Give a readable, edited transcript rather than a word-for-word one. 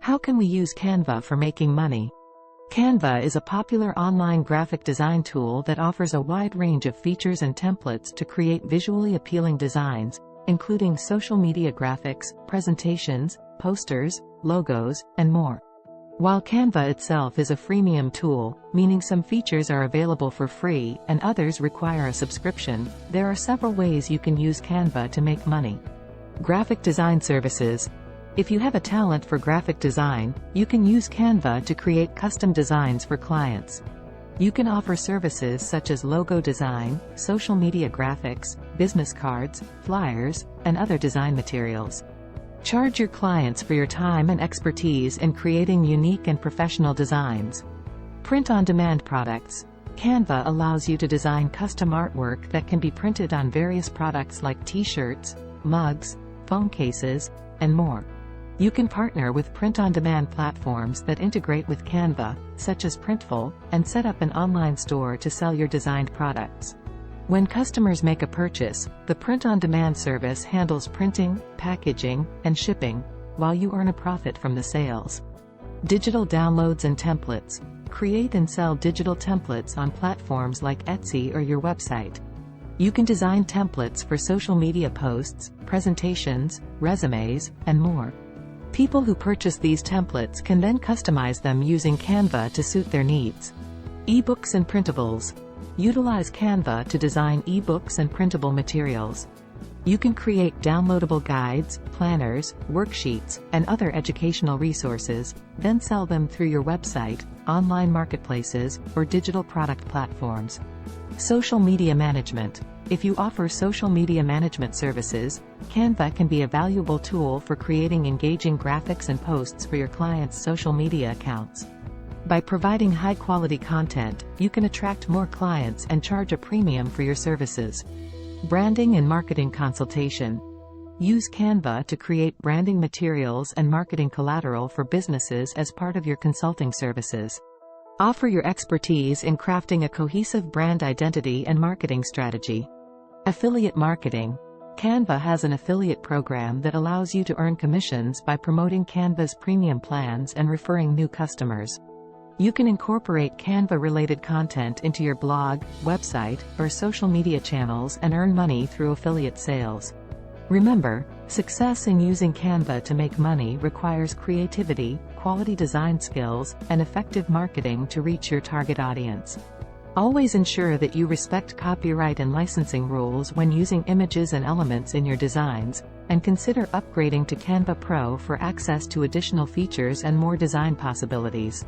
How can we use Canva for making money? Canva is a popular online graphic design tool that offers a wide range of features and templates to create visually appealing designs, including social media graphics, presentations, posters, logos, and more. While Canva itself is a freemium tool, meaning some features are available for free and others require a subscription, there are several ways you can use Canva to make money. Graphic design services. If you have a talent for graphic design, you can use Canva to create custom designs for clients. You can offer services such as logo design, social media graphics, business cards, flyers, and other design materials. Charge your clients for your time and expertise in creating unique and professional designs. Print-on-demand products. Canva allows you to design custom artwork that can be printed on various products like t-shirts, mugs, phone cases, and more. You can partner with print-on-demand platforms that integrate with Canva, such as Printful, and set up an online store to sell your designed products. When customers make a purchase, the print-on-demand service handles printing, packaging, and shipping, while you earn a profit from the sales. Digital downloads and templates. Create and sell digital templates on platforms like Etsy or your website. You can design templates for social media posts, presentations, resumes, and more. People who purchase these templates can then customize them using Canva to suit their needs. Ebooks and printables. Utilize Canva to design ebooks and printable materials. You can create downloadable guides, planners, worksheets, and other educational resources, then sell them through your website, online marketplaces, or digital product platforms. Social media management. If you offer social media management services, Canva can be a valuable tool for creating engaging graphics and posts for your clients' social media accounts. By providing high-quality content, you can attract more clients and charge a premium for your services. Branding and marketing consultation. Use Canva to create branding materials and marketing collateral for businesses as part of your consulting services. Offer your expertise in crafting a cohesive brand identity and marketing strategy. Affiliate marketing. Canva has an affiliate program that allows you to earn commissions by promoting Canva's premium plans and referring new customers. You can incorporate Canva-related content into your blog, website, or social media channels and earn money through affiliate sales. Remember, success in using Canva to make money requires creativity, quality design skills, and effective marketing to reach your target audience. Always ensure that you respect copyright and licensing rules when using images and elements in your designs, and consider upgrading to Canva Pro for access to additional features and more design possibilities.